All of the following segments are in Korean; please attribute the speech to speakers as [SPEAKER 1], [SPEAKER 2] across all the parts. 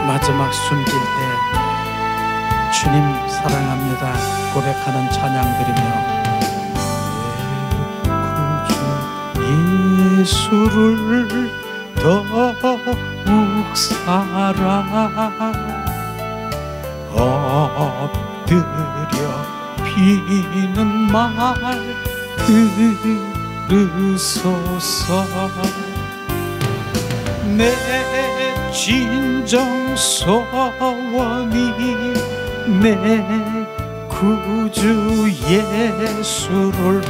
[SPEAKER 1] 마지막 숨질 때 주님 사랑합니다 고백하는 찬양들이며 내 구주 예수를 더욱 사랑 엎드려 비는 말 들으소서 내 진정 소원이 내 구주 예수를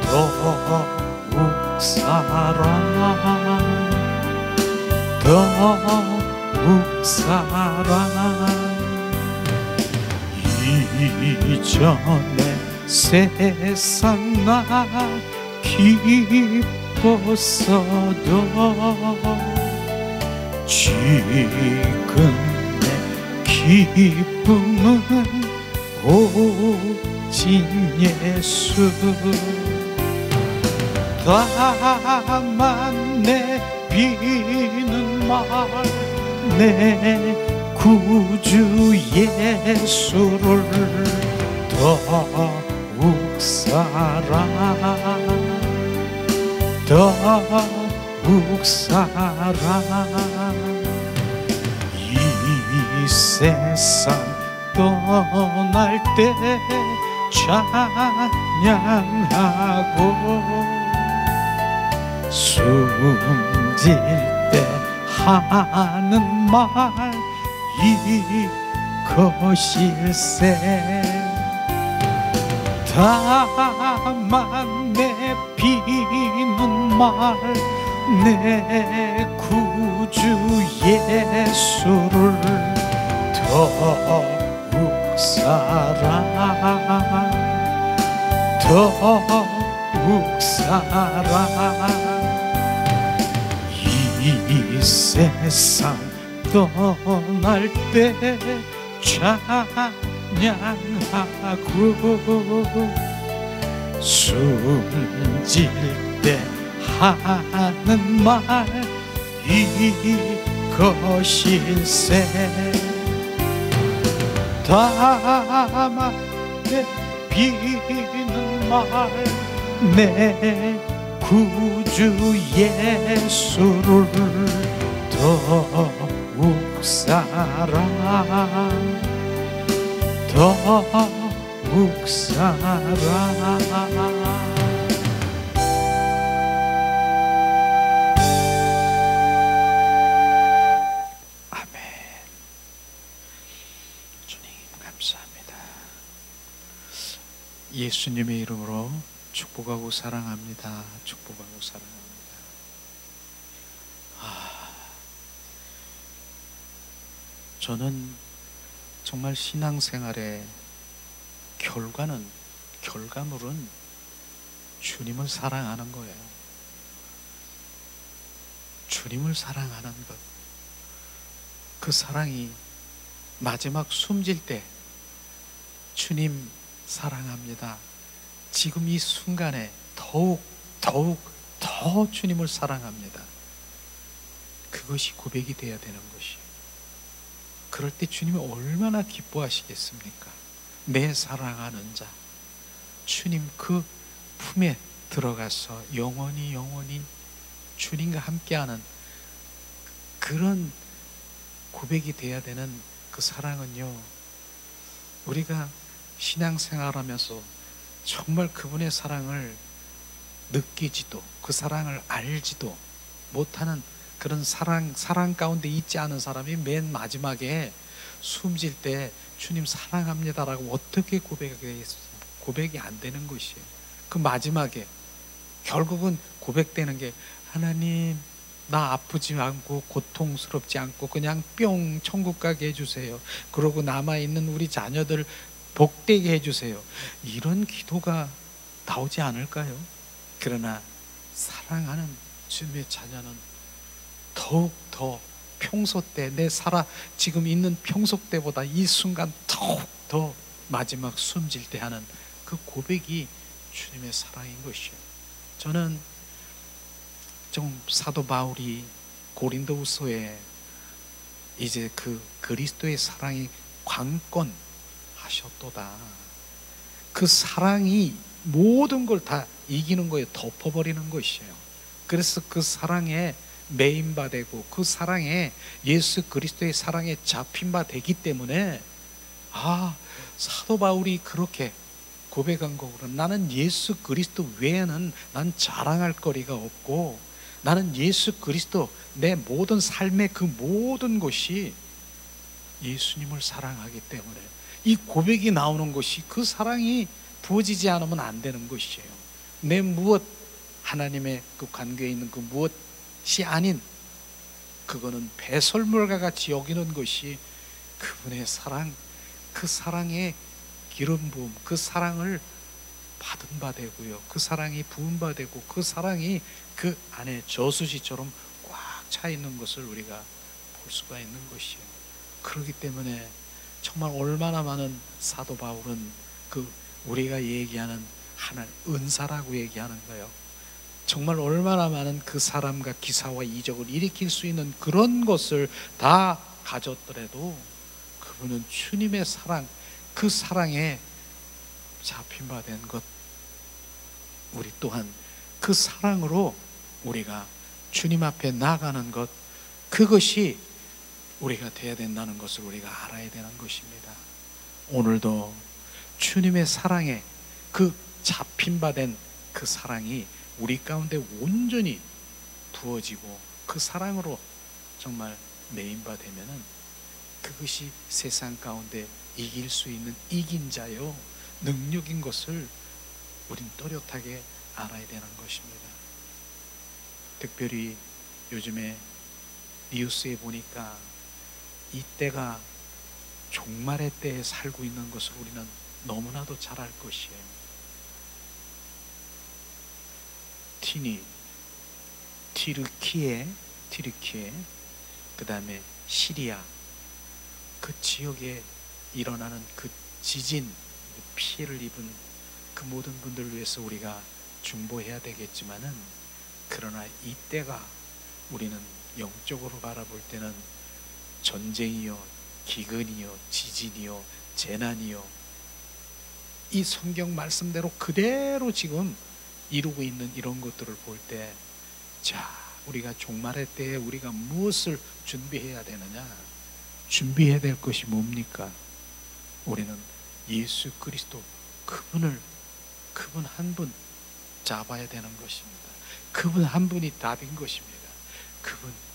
[SPEAKER 1] 더욱 사랑 더욱 사랑 이전에 세상 나 기뻤어도 지금 내 기쁨은 오직 예수 다만 내 비는 말 내 구주 예수를 더욱 사랑 더욱 사랑 이 세상 떠날 때 찬양하고 숨질 때 하는 말 이것일세 다만 내 비는 말 내 구주 예수를 더욱 사랑 더욱 사랑 이 세상 떠날 때 찬양하고 숨질 때 하는 말 이것일세 다만 내 비는 말 내 구주 예수를 더욱 사랑 더욱 사랑 아멘. 주님 감사합니다. 예수님의 이름으로 축복하고 사랑합니다. 축복하고 사랑합니다. 저는 정말 신앙생활의 결과물은 주님을 사랑하는 거예요. 주님을 사랑하는 것. 그 사랑이 마지막 숨질 때 주님 사랑합니다. 지금 이 순간에 더욱 더 주님을 사랑합니다. 그것이 고백이 되어야 되는 것이에요. 그럴 때 주님이 얼마나 기뻐하시겠습니까? 내 사랑하는 자 주님 그 품에 들어가서 영원히 주님과 함께하는 그런 고백이 돼야 되는 그 사랑은요, 우리가 신앙생활하면서 정말 그분의 사랑을 느끼지도 그 사랑을 알지도 못하는 그런 사랑 가운데 있지 않은 사람이 맨 마지막에 숨질 때 주님 사랑합니다라고 어떻게 고백이 안 되는 것이에요. 그 마지막에 결국은 고백되는 게 하나님 나 아프지 않고 고통스럽지 않고 그냥 뿅 천국 가게 해주세요. 그러고 남아있는 우리 자녀들 복되게 해주세요. 이런 기도가 나오지 않을까요? 그러나 사랑하는 주님의 자녀는 더욱 더 평소 때 지금 있는 평소 때보다 이 순간 더욱 더 마지막 숨질 때 하는 그 고백이 주님의 사랑인 것이에요. 저는 좀 사도 바울이 고린도후서에 이제 그 그리스도의 사랑이 관건하셨도다. 그 사랑이 모든 걸 다 이기는 거에 덮어버리는 것이에요. 그래서 그 사랑에 매인 바 되고 그 사랑에 예수 그리스도의 사랑에 잡힌 바 되기 때문에 사도 바울이 그렇게 고백한 거구나. 나는 예수 그리스도 외에는 난 자랑할 거리가 없고 나는 예수 그리스도 내 모든 삶의 그 모든 것이 예수님을 사랑하기 때문에 이 고백이 나오는 것이 그 사랑이 부어지지 않으면 안 되는 것이에요. 내 무엇 하나님의 그 관계에 있는 그 무엇이 아닌 그거는 배설물과 같이 여기는 것이 그분의 사랑, 그 사랑의 기름 부음, 그 사랑을 받은 바 되고요. 그 사랑이 부은 바 되고 그 사랑이 그 안에 저수지처럼 꽉 차 있는 것을 우리가 볼 수가 있는 것이에요. 그렇기 때문에 정말 얼마나 많은 사도 바울은 그 우리가 얘기하는 하나님 은사라고 얘기하는 거예요. 정말 얼마나 많은 그 사람과 기사와 이적을 일으킬 수 있는 그런 것을 다 가졌더라도 그분은 주님의 사랑, 그 사랑에 잡힌 바 된 것, 우리 또한 그 사랑으로 우리가 주님 앞에 나가는 것, 그것이 우리가 되어야 된다는 것을 우리가 알아야 되는 것입니다. 오늘도 주님의 사랑에 그 잡힌 바 된 그 사랑이 우리 가운데 온전히 부어지고 그 사랑으로 정말 매인 바 되면은 그것이 세상 가운데 이길 수 있는 이긴 자요 능력인 것을 우린 또렷하게 알아야 되는 것입니다. 특별히 요즘에 뉴스에 보니까 이때가 종말의 때에 살고 있는 것을 우리는 너무나도 잘 알 것이에요. 티르키예, 그 다음에 시리아, 그 지역에 일어나는 그 지진, 피해를 입은 그 모든 분들을 위해서 우리가 중보해야 되겠지만은, 그러나 이때가 우리는 영적으로 바라볼 때는 전쟁이요, 기근이요, 지진이요, 재난이요, 이 성경 말씀대로 그대로 지금 이루고 있는 이런 것들을 볼 때, 자, 우리가 종말의 때에 우리가 무엇을 준비해야 되느냐? 준비해야 될 것이 뭡니까? 우리는 예수 그리스도 그분 한 분 잡아야 되는 것입니다. 그분 한 분이 답인 것입니다.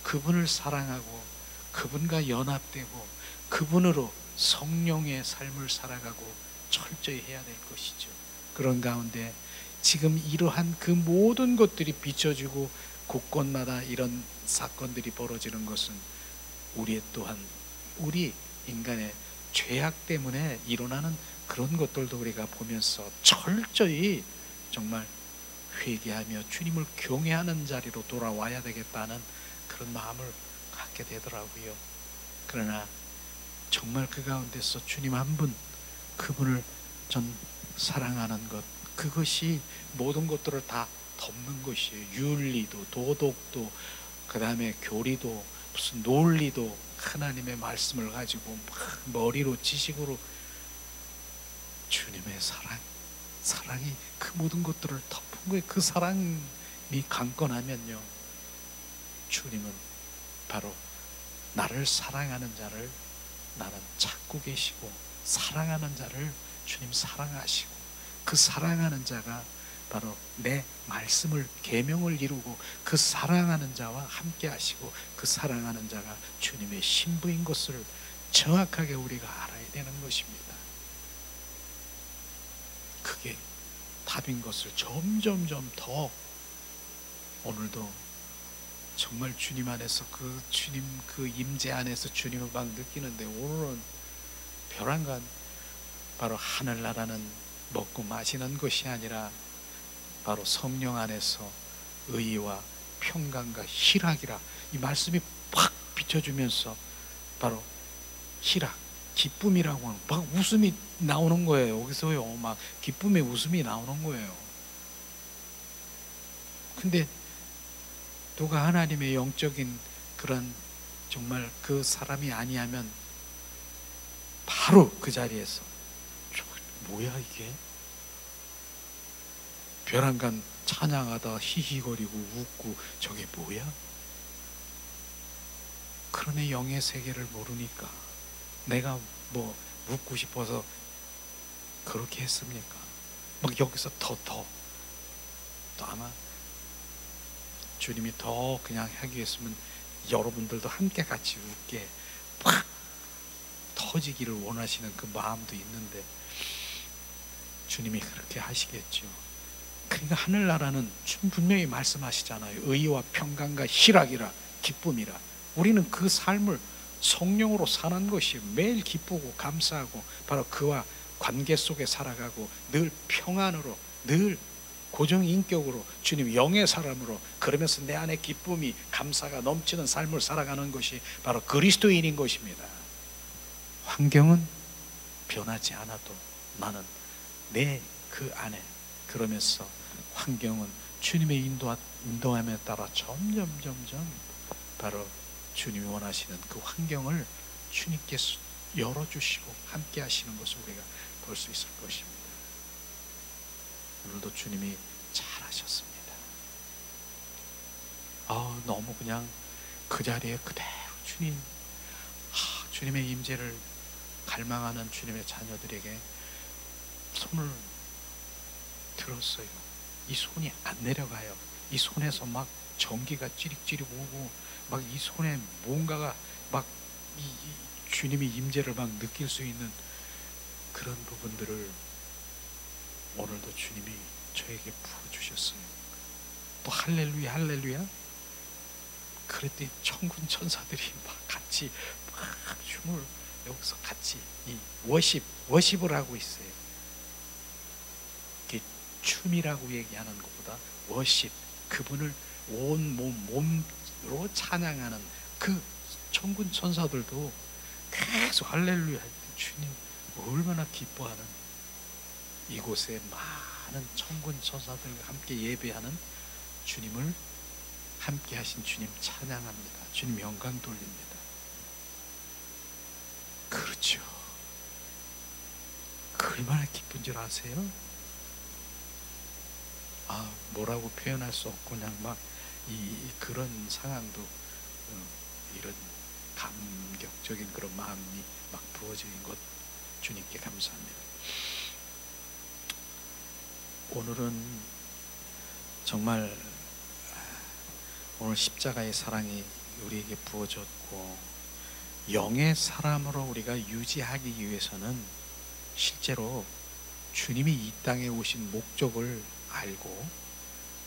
[SPEAKER 1] 그분을 사랑하고 그분과 연합되고 그분으로 성령의 삶을 살아가고 철저히 해야 될 것이죠. 그런 가운데 지금 이러한 그 모든 것들이 비춰지고 곳곳마다 이런 사건들이 벌어지는 것은 우리 또한 우리 인간의 죄악 때문에 일어나는 그런 것들도 우리가 보면서 철저히 정말 회개하며 주님을 경외하는 자리로 돌아와야 되겠다는 그런 마음을 갖게 되더라고요. 그러나 정말 그 가운데서 주님 한 분, 그분을 전 사랑하는 것, 그것이 모든 것들을 다 덮는 것이에요. 윤리도, 도덕도, 그 다음에 교리도, 무슨 논리도 하나님의 말씀을 가지고 막 머리로 지식으로, 주님의 사랑이 그 모든 것들을 덮은 거예요. 그 사랑이 강건하면요, 주님은 바로 나를 사랑하는 자를 나는 찾고 계시고, 사랑하는 자를 주님 사랑하시고, 그 사랑하는 자가 바로 내 말씀을 계명을 이루고 그 사랑하는 자와 함께 하시고, 그 사랑하는 자가 주님의 신부인 것을 정확하게 우리가 알아야 되는 것입니다. 그게 답인 것을 점점점 더 오늘도 정말 주님 안에서 그 주님 그 임재 안에서 주님을 막 느끼는데, 오늘은 벼랑간 바로 하늘나라는 먹고 마시는 것이 아니라 바로 성령 안에서 의와 평강과 희락이라, 이 말씀이 팍 비춰주면서 바로 희락, 기쁨이라고 하는, 막 웃음이 나오는 거예요. 여기서요, 막 기쁨의 웃음이 나오는 거예요. 근데 누가 하나님의 영적인 그런 정말 그 사람이 아니하면 바로 그 자리에서 뭐야 이게? 벼랑간 찬양하다 히히거리고 웃고 저게 뭐야? 그러네. 영의 세계를 모르니까 내가 뭐 묻고 싶어서 그렇게 했습니까? 막 여기서 또 아마 주님이 더 그냥 하기 위해서는 여러분들도 함께 같이 웃게 팍 터지기를 원하시는 그 마음도 있는데 주님이 그렇게 하시겠죠. 그러니까 하늘나라는 분명히 말씀하시잖아요. 의와 평강과 희락이라 기쁨이라. 우리는 그 삶을 성령으로 사는 것이 매일 기쁘고 감사하고 바로 그와 관계 속에 살아가고 늘 평안으로 늘 고정인격으로 주님 영의 사람으로 그러면서 내 안에 기쁨이 감사가 넘치는 삶을 살아가는 것이 바로 그리스도인인 것입니다. 환경은 변하지 않아도 나는 내 그 안에 그러면서 환경은 주님의 인도함에 따라 점점 바로 주님이 원하시는 그 환경을 주님께서 열어주시고 함께 하시는 것을 우리가 볼 수 있을 것입니다. 오늘도 주님이 잘하셨습니다. 너무 그냥 그 자리에 그대로 주님의 임재를 갈망하는 주님의 자녀들에게 손을 들었어요. 이 손이 안 내려가요. 이 손에서 막 전기가 찌릿찌릿 오고 막 이 손에 뭔가가 막 주님의 임재를 막 느낄 수 있는 그런 부분들을 오늘도 주님이 저에게 부어주셨어요. 또 할렐루야 할렐루야 그랬더니 천군 천사들이 막 같이 막 춤을 여기서 같이 이 워십을 하고 있어요. 이게 춤이라고 얘기하는 것보다 워십, 그분을 온 몸으로 찬양하는 그 천군 천사들도 계속 할렐루야 할 때 주님 얼마나 기뻐하는, 이곳에 많은 천군 천사들과 함께 예배하는 주님을 함께 하신 주님 찬양합니다. 주님 영광 돌립니다. 그렇죠. 얼마나 기쁜 줄 아세요? 뭐라고 표현할 수 없고 그냥 막 그런 상황도 이런 감격적인 그런 마음이 막 부어지는 것 주님께 감사합니다. 오늘은 정말 오늘 십자가의 사랑이 우리에게 부어졌고 영의 사람으로 우리가 유지하기 위해서는 실제로 주님이 이 땅에 오신 목적을 알고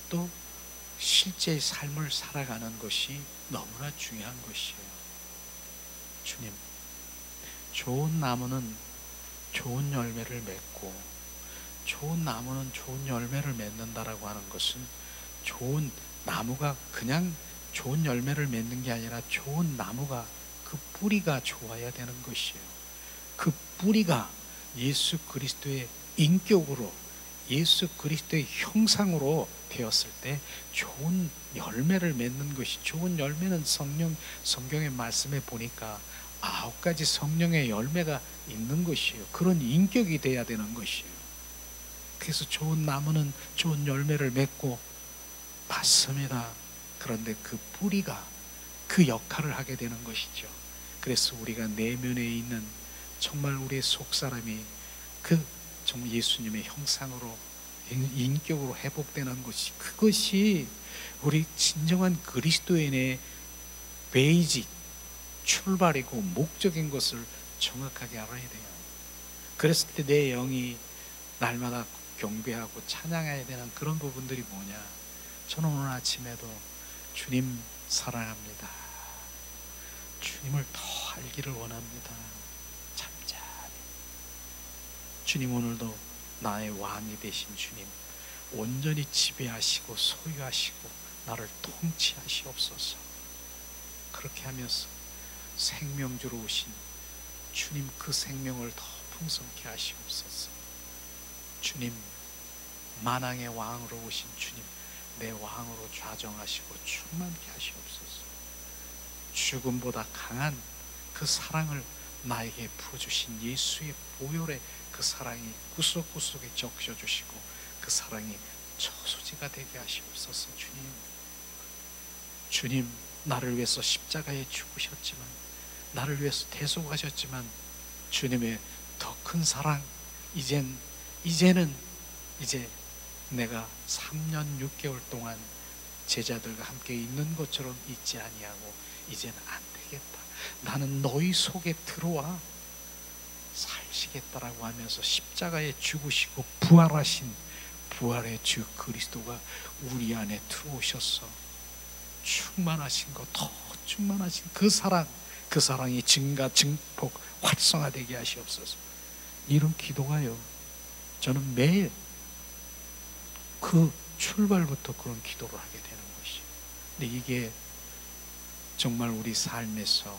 [SPEAKER 1] 또 실제의 삶을 살아가는 것이 너무나 중요한 것이에요. 주님, 좋은 나무는 좋은 열매를 맺고 좋은 나무는 좋은 열매를 맺는다라고 하는 것은 좋은 나무가 그냥 좋은 열매를 맺는 게 아니라 좋은 나무가 그 뿌리가 좋아야 되는 것이에요. 그 뿌리가 예수 그리스도의 인격으로 예수 그리스도의 형상으로 되었을 때 좋은 열매를 맺는 것이, 좋은 열매는 성경의 말씀에 보니까 9가지 성령의 열매가 있는 것이에요. 그런 인격이 돼야 되는 것이에요. 그래서 좋은 나무는 좋은 열매를 맺고 맞습니다. 그런데 그 뿌리가 그 역할을 하게 되는 것이죠. 그래서 우리가 내면에 있는 정말 우리의 속사람이 정말 예수님의 형상으로 인격으로 회복되는 것이, 그것이 우리 진정한 그리스도인의 베이직 출발이고 목적인 것을 정확하게 알아야 돼요. 그랬을 때 내 영이 날마다 경배하고 찬양해야 되는 그런 부분들이 뭐냐? 저는 오늘 아침에도 주님 사랑합니다. 주님을 더 알기를 원합니다. 잠잠히. 주님, 오늘도 나의 왕이 되신 주님, 온전히 지배하시고 소유하시고 나를 통치하시옵소서. 그렇게 하면서 생명주로 오신 주님, 그 생명을 더 풍성케 하시옵소서. 주님, 만왕의 왕으로 오신 주님, 내 왕으로 좌정하시고 충만케 하시옵소서. 죽음보다 강한 그 사랑을 나에게 부어주신 예수의 보혈의 그 사랑이 구석구석에 적셔주시고 그 사랑이 저수지가 되게 하시옵소서. 주님, 나를 위해서 십자가에 죽으셨지만, 나를 위해서 대속하셨지만, 주님의 더 큰 사랑, 이제는 내가 3년 6개월 동안 제자들과 함께 있는 것처럼 있지 아니하고 이제는 안 되겠다, 나는 너희 속에 들어와 살시겠다라고 하면서 십자가에 죽으시고 부활하신 부활의 주 그리스도가 우리 안에 들어오셔서 충만하신 것, 더 충만하신 그 사랑이 증가 증폭 활성화되게 하시옵소서. 이런 기도가요, 저는 매일 그 출발부터 그런 기도를 하게 되는 것이에요. 근데 이게 정말 우리 삶에서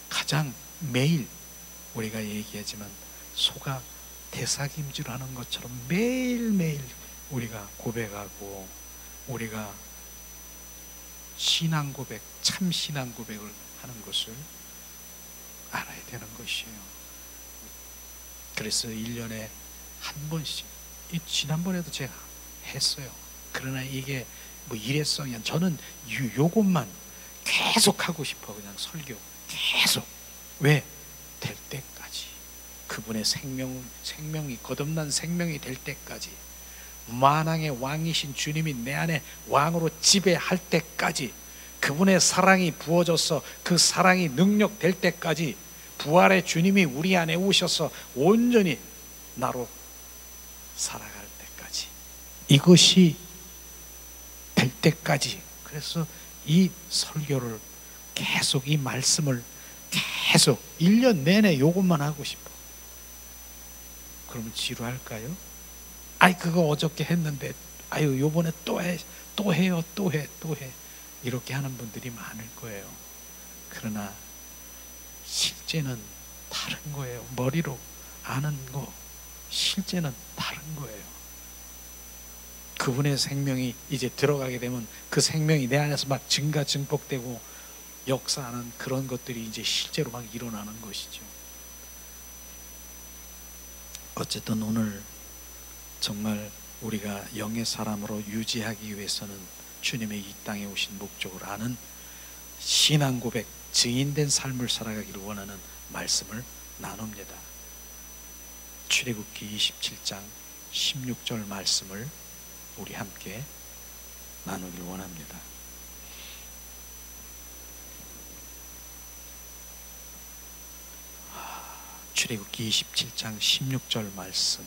[SPEAKER 1] 가장 매일 우리가 얘기하지만 소가 대사김질하는 것처럼 매일매일 우리가 고백하고 우리가 신앙 고백, 참 신앙 고백을 하는 것을 알아야 되는 것이에요. 그래서 1년에 한 번씩, 지난번에도 제가 했어요. 그러나 이게 뭐 이랬어, 그냥 저는 요것만 계속 하고 싶어. 그냥 설교 계속. 왜? 될 때까지, 그분의 생명이 거듭난 생명이 될 때까지, 만왕의 왕이신 주님이 내 안에 왕으로 지배할 때까지, 그분의 사랑이 부어져서 그 사랑이 능력될 때까지, 부활의 주님이 우리 안에 오셔서 온전히 나로 살아갈 때까지, 이것이 될 때까지. 그래서 이 설교를 계속, 이 말씀을 계속 1년 내내 이것만 하고 싶어. 그러면 지루할까요? 아이, 그거 어저께 했는데, 아유, 요번에 또 해요. 이렇게 하는 분들이 많을 거예요. 그러나 실제는 다른 거예요. 머리로 아는 거, 실제는 다른 거예요. 그분의 생명이 이제 들어가게 되면 그 생명이 내 안에서 막 증가 증폭되고 역사하는 그런 것들이 이제 실제로 막 일어나는 것이죠. 어쨌든 오늘 정말 우리가 영의 사람으로 유지하기 위해서는 주님의 이 땅에 오신 목적을 아는 신앙 고백, 증인된 삶을 살아가기를 원하는 말씀을 나눕니다. 출애굽기 27장 16절 말씀을 우리 함께 나누길 원합니다. 출애굽기 27장 16절 말씀,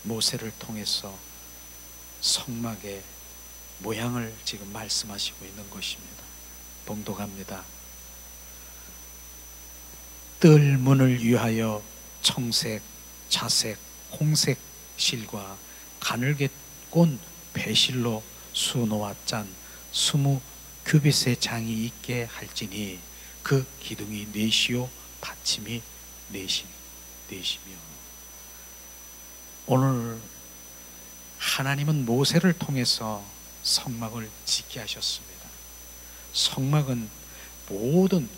[SPEAKER 1] 모세를 통해서 성막의 모양을 지금 말씀하시고 있는 것입니다. 봉독합니다. 뜰 문을 위하여 청색, 자색, 홍색 실과 가늘게 꼰 배실로 수놓아 짠 20규빗의 장이 있게 할지니 그 기둥이 넷이요 받침이 넷이며. 오늘 하나님은 모세를 통해서 성막을 짓게 하셨습니다. 성막은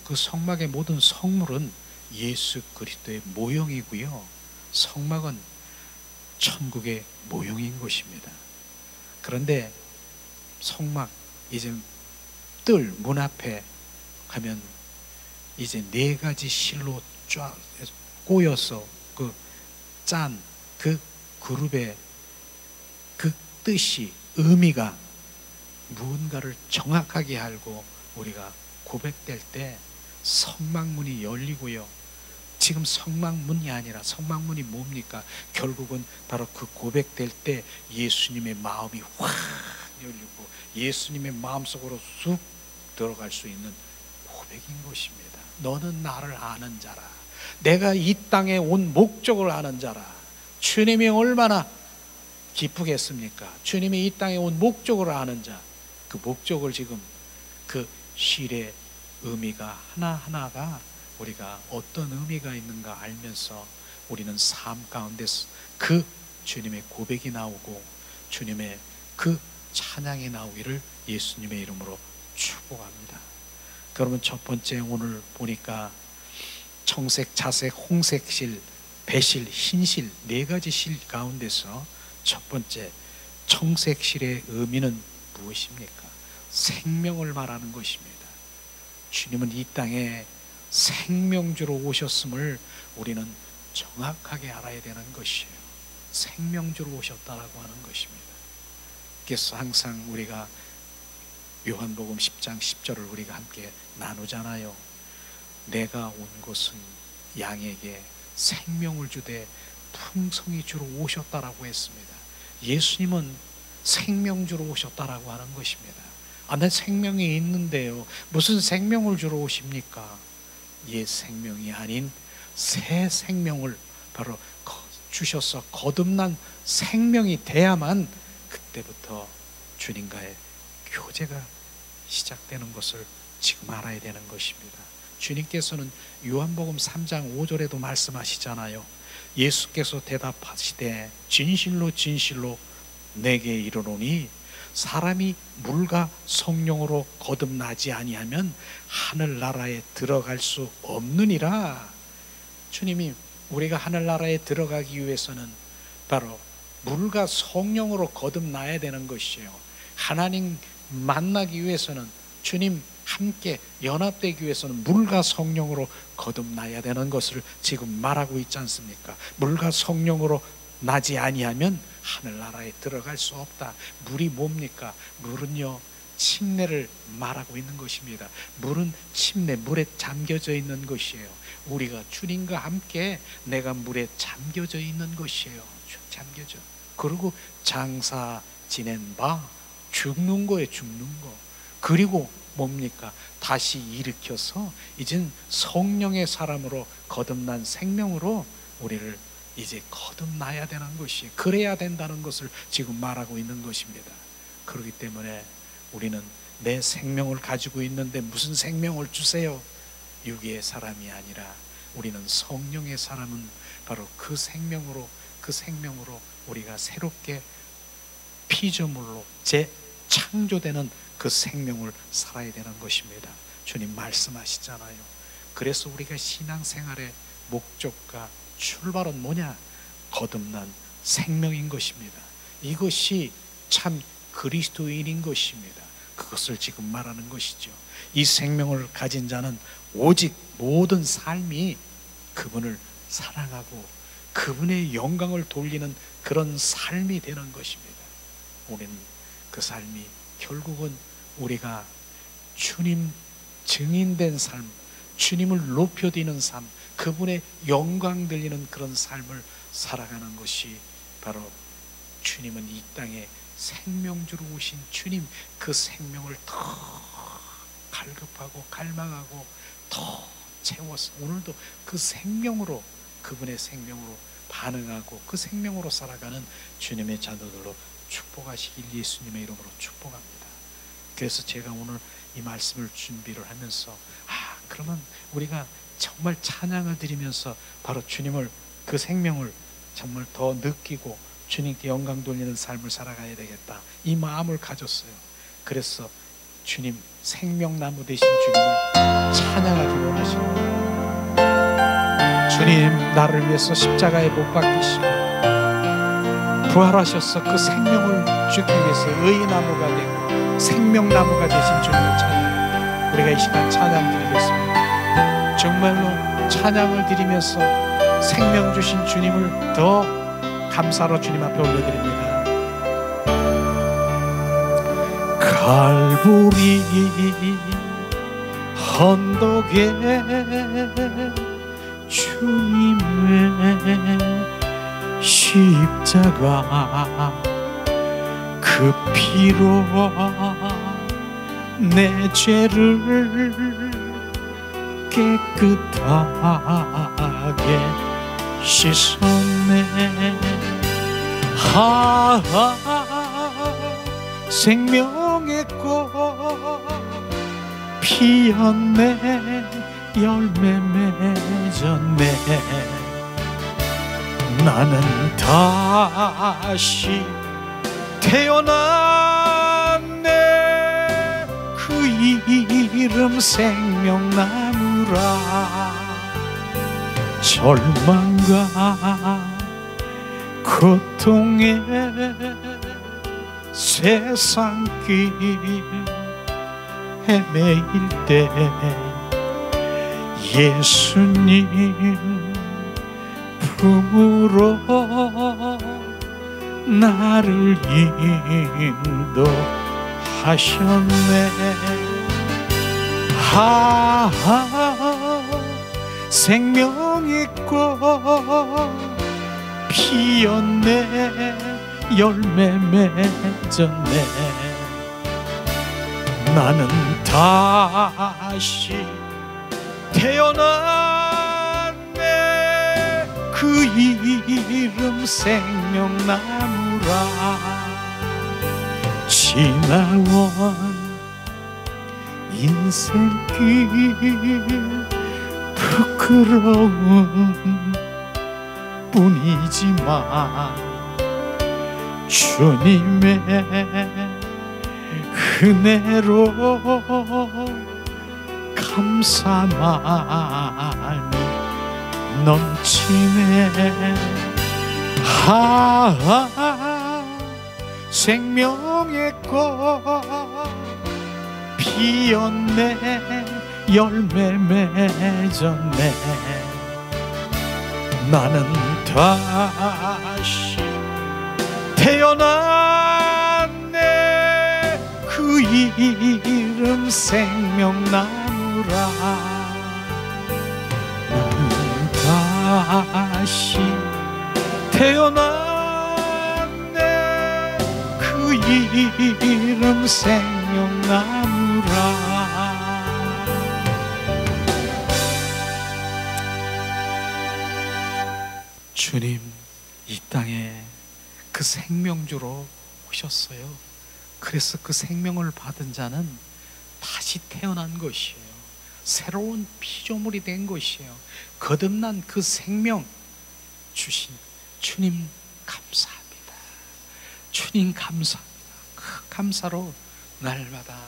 [SPEAKER 1] 그 성막의 모든 성물은 예수 그리스도의 모형이고요, 성막은 천국의 모형인 것입니다. 그런데 성막, 이제 뜰 문 앞에 가면 이제 4가지 실로 쫙 꼬여서 그 짠 그 그룹의 그 뜻이, 의미가 무언가를 정확하게 알고 우리가 고백될 때 성막문이 열리고요. 지금 성막문이 아니라, 성막문이 뭡니까? 결국은 바로 그 고백될 때 예수님의 마음이 확 열리고 예수님의 마음속으로 쑥 들어갈 수 있는 고백인 것입니다. 너는 나를 아는 자라, 내가 이 땅에 온 목적을 아는 자라. 주님이 얼마나 기쁘겠습니까? 주님이 이 땅에 온 목적을 아는 자, 그 목적을 지금 그 실의 의미가 하나하나가 우리가 어떤 의미가 있는가 알면서 우리는 삶 가운데서 그 주님의 고백이 나오고 주님의 그 찬양이 나오기를 예수님의 이름으로 축복합니다. 그러면 첫 번째, 오늘 보니까 청색, 자색, 홍색 실, 배실, 흰실, 네 가지 실 가운데서 첫 번째 청색 실의 의미는 무엇입니까? 생명을 말하는 것입니다. 주님은 이 땅에 생명주로 오셨음을 우리는 정확하게 알아야 되는 것이에요. 생명주로 오셨다라고 하는 것입니다. 그래서 항상 우리가 요한복음 10장 10절을 우리가 함께 나누잖아요. 내가 온 것은 양에게 생명을 주되 풍성히 주로 오셨다라고 했습니다. 예수님은 생명주로 오셨다라고 하는 것입니다. 내 생명이 있는데요, 무슨 생명을 주러 오십니까? 옛 생명이 아닌 새 생명을 바로 주셔서 거듭난 생명이 돼야만 그때부터 주님과의 교제가 시작되는 것을 지금 알아야 되는 것입니다. 주님께서는 요한복음 3장 5절에도 말씀하시잖아요. 예수께서 대답하시되 진실로 진실로 내게 이르노니 사람이 물과 성령으로 거듭나지 아니하면 하늘나라에 들어갈 수 없느니라. 주님이 우리가 하늘나라에 들어가기 위해서는 바로 물과 성령으로 거듭나야 되는 것이에요. 하나님 만나기 위해서는, 주님 함께 연합되기 위해서는 물과 성령으로 거듭나야 되는 것을 지금 말하고 있지 않습니까? 물과 성령으로 나지 아니하면 하늘나라에 들어갈 수 없다. 물이 뭡니까? 물은요, 침례를 말하고 있는 것입니다. 물은 침례, 물에 잠겨져 있는 것이에요. 우리가 주님과 함께 내가 물에 잠겨져 있는 것이에요. 잠겨져. 그리고 장사 지낸 바 죽는 거에 죽는 거. 그리고 뭡니까? 다시 일으켜서 이젠 성령의 사람으로 거듭난 생명으로 우리를 이제 거듭나야 되는 것이, 그래야 된다는 것을 지금 말하고 있는 것입니다. 그렇기 때문에 우리는 내 생명을 가지고 있는데 무슨 생명을 주세요? 육의 사람이 아니라 우리는 성령의 사람은 바로 그 생명으로 우리가 새롭게 피조물로 재창조되는 그 생명을 살아야 되는 것입니다. 주님 말씀하시잖아요. 그래서 우리가 신앙생활의 목적과 출발은 뭐냐? 거듭난 생명인 것입니다. 이것이 참 그리스도인인 것입니다. 그것을 지금 말하는 것이죠. 이 생명을 가진 자는 오직 모든 삶이 그분을 사랑하고 그분의 영광을 돌리는 그런 삶이 되는 것입니다. 우리는 그 삶이 결국은 우리가 주님 증인된 삶, 주님을 높여드리는 삶, 그분의 영광 들리는 그런 삶을 살아가는 것이 바로 주님은 이 땅에 생명주로 오신 주님, 그 생명을 더 갈급하고 갈망하고 더 채워서 오늘도 그 생명으로, 그분의 생명으로 반응하고 그 생명으로 살아가는 주님의 자녀들로 축복하시길 예수님의 이름으로 축복합니다. 그래서 제가 오늘 이 말씀을 준비를 하면서 그러면 우리가 정말 찬양을 드리면서 바로 주님을, 그 생명을 정말 더 느끼고 주님께 영광 돌리는 삶을 살아가야 되겠다, 이 마음을 가졌어요. 그래서 주님, 생명나무 되신 주님을 찬양하기 원하십니다. 주님, 나를 위해서 십자가에 못 박히시고 부활하셔서 그 생명을 주기 위해서 의나무가 되고 생명나무가 되신 주님을 찬양, 우리가 이 시간 찬양 드리겠습니다. 정말로 찬양을 드리면서 생명 주신 주님을 더 감사로 주님 앞에 올려드립니다. 갈보리 언덕에 주님의 십자가, 그 피로 내 죄를 깨끗하게 씻었네. 생명의 꽃 피었네, 열매 맺었네. 나는 다시 태어났네. 이름 생명나무라. 절망과 고통에 세상길 헤매일 때 예수님 품으로 나를 인도하셨네. 생명의 꽃 피었네. 열매 맺었네. 나는 다시 태어났네. 그 이름 생명나무라. 지나온 인생길 부끄러운 뿐이지만 주님의 은혜로 감사만이 넘치네. 생명의 꽃 피었네. 열매 맺었네. 나는 다시 태어났네. 그 이름 생명나무라. 나는 다시 태어났네. 그 이름 생명나무라. 주님 이 땅에 그 생명주로 오셨어요. 그래서 그 생명을 받은 자는 다시 태어난 것이에요. 새로운 피조물이 된 것이에요. 거듭난 그 생명 주신 주님 감사합니다. 주님 감사합니다. 그 감사로 날마다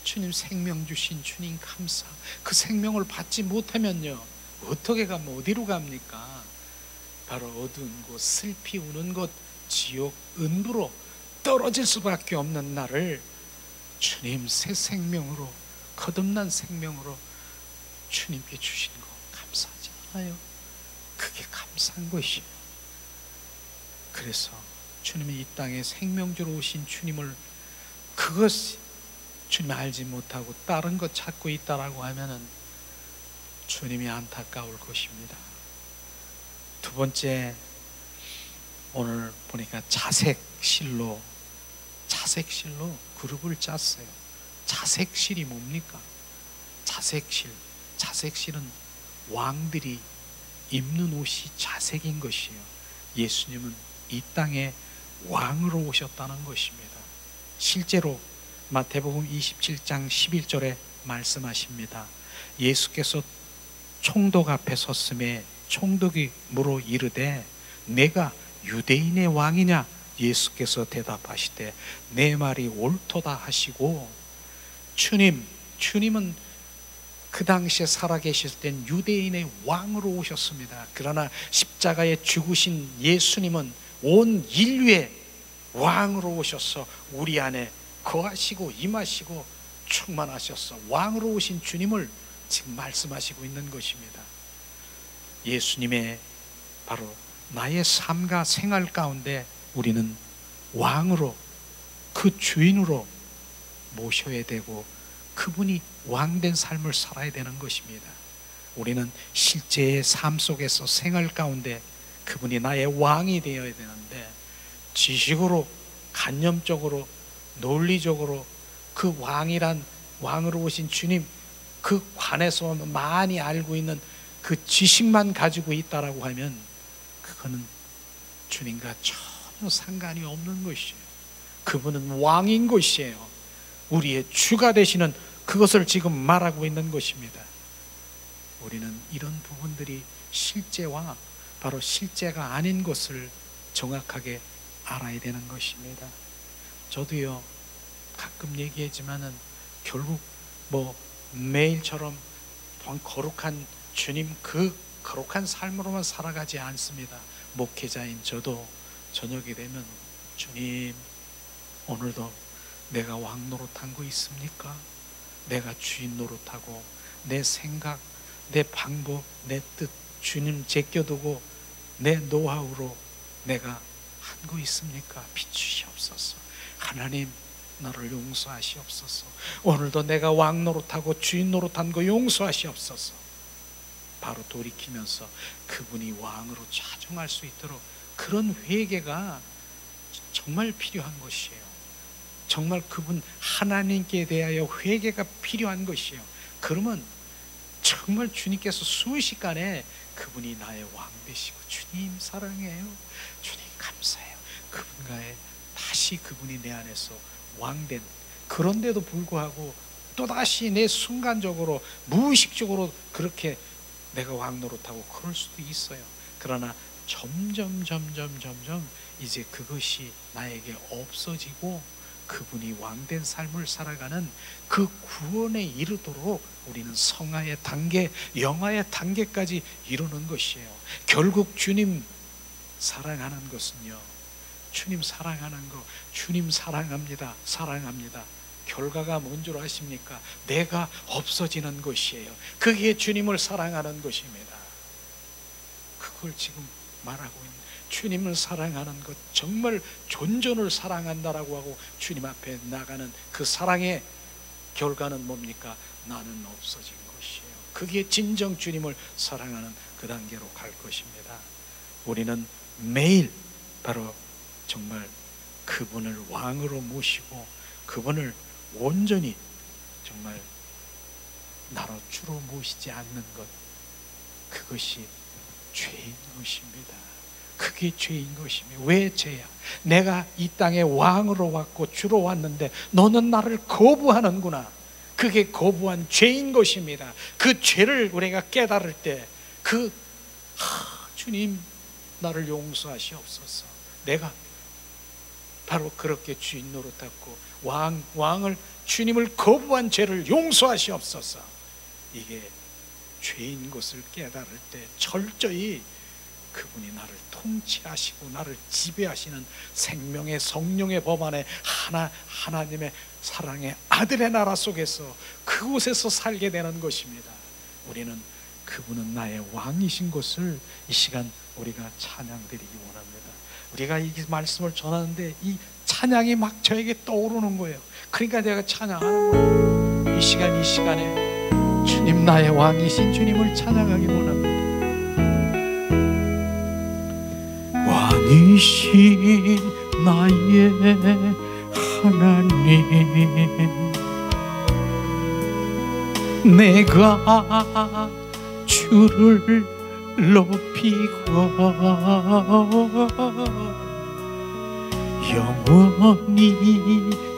[SPEAKER 1] 주님 생명 주신 주님 감사. 그 생명을 받지 못하면요 어떻게 가면 어디로 갑니까? 바로 어두운 곳, 슬피 우는 곳, 지옥, 음부로 떨어질 수밖에 없는 나를 주님 새 생명으로, 거듭난 생명으로 주님께 주신 거 감사하지 않아요? 그게 감사한 것이에요. 그래서 주님이 이 땅에 생명주로 오신 주님을, 그것이 주님 알지 못하고 다른 것 찾고 있다라고 하면은 주님이 안타까울 것입니다. 두 번째, 오늘 보니까 자색실로 그룹을 짰어요. 자색실이 뭡니까? 자색실은 왕들이 입는 옷이 자색인 것이에요. 예수님은 이 땅에 왕으로 오셨다는 것입니다. 실제로 마태복음 27장 11절에 말씀하십니다. 예수께서 총독 앞에 섰음에 총독이 물어 이르되 내가 유대인의 왕이냐? 예수께서 대답하시되 내 말이 옳도다 하시고, 주님은 그 당시에 살아계실 땐 유대인의 왕으로 오셨습니다. 그러나 십자가에 죽으신 예수님은 온 인류의 왕으로 오셔서 우리 안에 거하시고 임하시고 충만하셔서 왕으로 오신 주님을 지금 말씀하시고 있는 것입니다. 예수님의 바로 나의 삶과 생활 가운데 우리는 왕으로, 그 주인으로 모셔야 되고 그분이 왕된 삶을 살아야 되는 것입니다. 우리는 실제의 삶 속에서 생활 가운데 그분이 나의 왕이 되어야 되는데, 지식으로, 관념적으로, 논리적으로 그 왕으로 오신 주님 그 관에서 많이 알고 있는 그 지식만 가지고 있다라고 하면 그거는 주님과 전혀 상관이 없는 것이에요. 그분은 왕인 것이에요. 우리의 주가 되시는 그것을 지금 말하고 있는 것입니다. 우리는 이런 부분들이 실제와 바로 실제가 아닌 것을 정확하게 알아야 되는 것입니다. 저도요 가끔 얘기하지만은 결국 뭐 매일처럼 거룩한 주님 그 거룩한 삶으로만 살아가지 않습니다. 목회자인 저도 저녁이 되면 주님, 오늘도 내가 왕 노릇한 거 있습니까? 내가 주인 노릇하고 내 생각, 내 방법, 내 뜻 주님 제껴두고 내 노하우로 내가 한 거 있습니까? 비추시옵소서. 하나님, 나를 용서하시옵소서. 오늘도 내가 왕 노릇하고 주인 노릇한 거 용서하시옵소서. 바로 돌이키면서 그분이 왕으로 좌정할 수 있도록 그런 회개가 정말 필요한 것이에요. 정말 그분 하나님께 대하여 회개가 필요한 것이에요. 그러면 정말 주님께서 순식간에 그분이 나의 왕 되시고, 주님 사랑해요, 주님 감사해요, 그분과의 다시 그분이 내 안에서 왕된, 그런데도 불구하고 또다시 내 순간적으로 무의식적으로 그렇게 내가 왕 노릇하고 그럴 수도 있어요. 그러나 점점 이제 그것이 나에게 없어지고 그분이 왕된 삶을 살아가는 그 구원에 이르도록 우리는 성화의 단계, 영화의 단계까지 이루는 것이에요. 결국 주님 사랑하는 것은요, 주님 사랑하는 거, 주님 사랑합니다, 사랑합니다. 결과가 뭔 줄 아십니까? 내가 없어지는 것이에요. 그게 주님을 사랑하는 것입니다. 그걸 지금 말하고 있는, 주님을 사랑하는 것, 정말 존존을 사랑한다라고 하고 주님 앞에 나가는 그 사랑의 결과는 뭡니까? 나는 없어진 것이에요. 그게 진정 주님을 사랑하는 그 단계로 갈 것입니다. 우리는 매일 바로 정말 그분을 왕으로 모시고 그분을 온전히 정말 나로 주로 모시지 않는 것, 그것이 죄인 것입니다. 그게 죄인 것입니다. 왜 죄야? 내가 이 땅에 왕으로 왔고 주로 왔는데 너는 나를 거부하는구나. 그게 거부한 죄인 것입니다. 그 죄를 우리가 깨달을 때 주님 나를 용서하시옵소서. 내가 바로 그렇게 주인 노릇했고 왕을, 주님을 거부한 죄를 용서하시옵소서. 이게 죄인 것을 깨달을 때 철저히 그분이 나를 통치하시고 나를 지배하시는 생명의 성령의 법 안에 하나님의 사랑의 아들의 나라 속에서 그곳에서 살게 되는 것입니다. 우리는 그분은 나의 왕이신 것을 이 시간 우리가 찬양드리기 원합니다. 우리가 이 말씀을 전하는데 이 찬양이 막 저에게 떠오르는 거예요. 그러니까 내가 찬양하는 거예요. 이 시간에 주님, 나의 왕이신 주님을 찬양하기 원합니다. 왕이신 나의 하나님, 내가 주를 높이고 영원히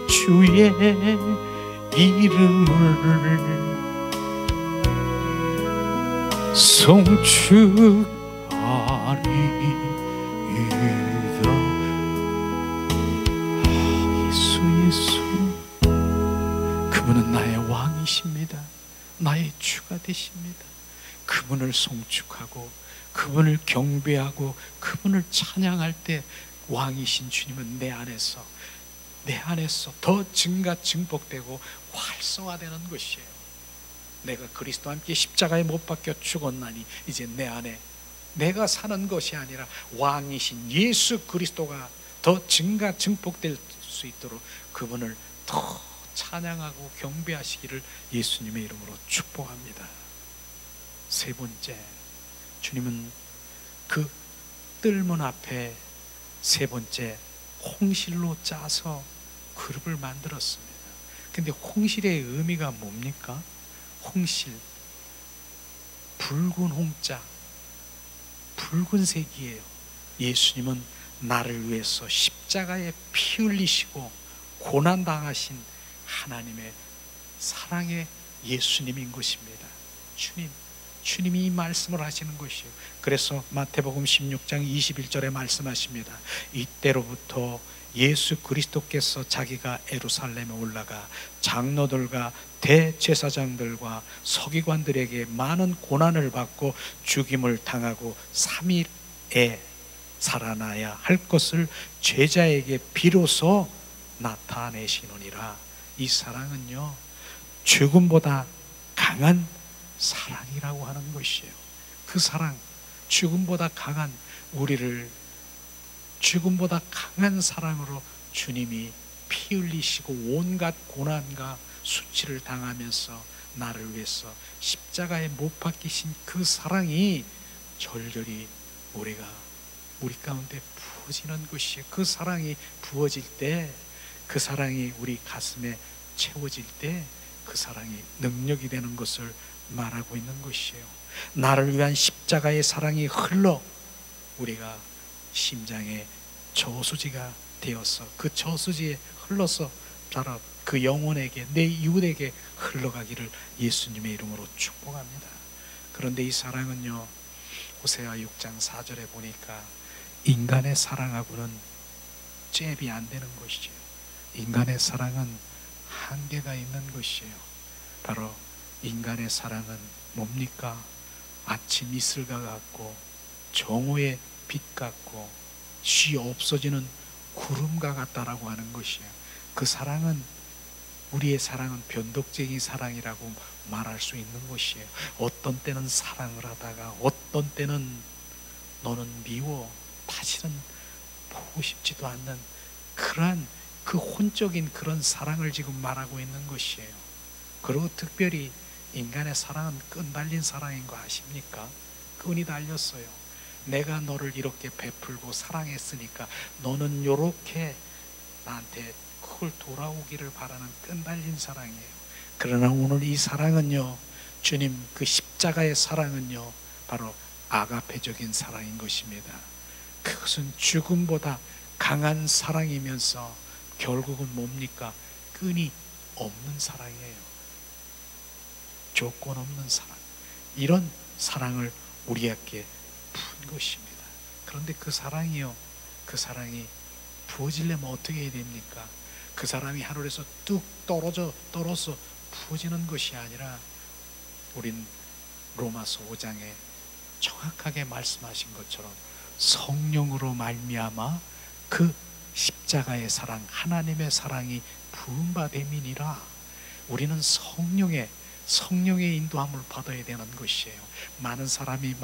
[SPEAKER 1] 주의 이름을 송축하리. 예수, 그분은 나의 왕이십니다. 나의 주가 되십니다. 그분을 송축하고 그분을 경배하고 그분을 찬양할 때 왕이신 주님은 내 안에서 더 증폭되고 활성화되는 것이에요. 내가 그리스도와 함께 십자가에 못 박혀 죽었나니 이제 내 안에 내가 사는 것이 아니라 왕이신 예수 그리스도가 더 증폭될 수 있도록 그분을 더 찬양하고 경배하시기를 예수님의 이름으로 축복합니다. 세 번째, 주님은 그 뜰문 앞에 세 번째 홍실로 짜서 그룹을 만들었습니다. 근데 홍실의 의미가 뭡니까? 홍실, 붉은 홍자, 붉은색이에요. 예수님은 나를 위해서 십자가에 피 흘리시고 고난당하신 하나님의 사랑의 예수님인 것입니다. 주님이 이 말씀을 하시는 것이에요. 그래서 마태복음 16장 21절에 말씀하십니다. 이때로부터 예수 그리스도께서 자기가 예루살렘에 올라가 장로들과 대제사장들과 서기관들에게 많은 고난을 받고 죽임을 당하고 3일에 살아나야 할 것을 제자에게 비로소 나타내시느니라. 이 사랑은요, 죽음보다 강한 사랑이라고 하는 것이에요. 그 사랑, 죽음보다 강한, 우리를 죽음보다 강한 사랑으로 주님이 피 흘리시고 온갖 고난과 수치를 당하면서 나를 위해서 십자가에 못 박히신 그 사랑이 절절히 우리 가운데 부어지는 것이에요. 그 사랑이 부어질 때, 그 사랑이 우리 가슴에 채워질 때 그 사랑이 능력이 되는 것을 말하고 있는 것이에요. 나를 위한 십자가의 사랑이 흘러 우리가 심장에 저수지가 되어서 그 저수지에 흘러서 바로 그 영혼에게, 내 이웃에게 흘러가기를 예수님의 이름으로 축복합니다. 그런데 이 사랑은요, 호세아 6장 4절에 보니까 인간의 사랑하고는 잽이 안 되는 것이죠. 인간의 사랑은 한계가 있는 것이에요. 바로 인간의 사랑은 뭡니까? 아침 이슬과 같고 정오의 빛 같고 쉬 없어지는 구름과 같다라고 하는 것이에요. 그 사랑은, 우리의 사랑은 변덕적인 사랑이라고 말할 수 있는 것이에요. 어떤 때는 사랑을 하다가 어떤 때는 너는 미워, 다시는 보고 싶지도 않는 그러한 그 혼적인 그런 사랑을 지금 말하고 있는 것이에요. 그리고 특별히 인간의 사랑은 끈 달린 사랑인 거 아십니까? 끈이 달렸어요. 내가 너를 이렇게 베풀고 사랑했으니까 너는 이렇게 나한테 그걸 돌아오기를 바라는 끈 달린 사랑이에요. 그러나 오늘 이 사랑은요, 주님 그 십자가의 사랑은요, 바로 아가페적인 사랑인 것입니다. 그것은 죽음보다 강한 사랑이면서 결국은 뭡니까? 끈이 없는 사랑이에요. 조건 없는 사랑. 이런 사랑을 우리에게 푼 것입니다. 그런데 그 사랑이요, 그 사랑이 부어지려면 어떻게 해야 됩니까? 그 사람이 하늘에서 뚝 떨어서 부어지는 것이 아니라, 우린 로마서 5장에 정확하게 말씀하신 것처럼 성령으로 말미암아 그 십자가의 사랑, 하나님의 사랑이 부음받음이니라. 우리는 성령의 인도함을 받아야 되는 것이에요. 많은 사람이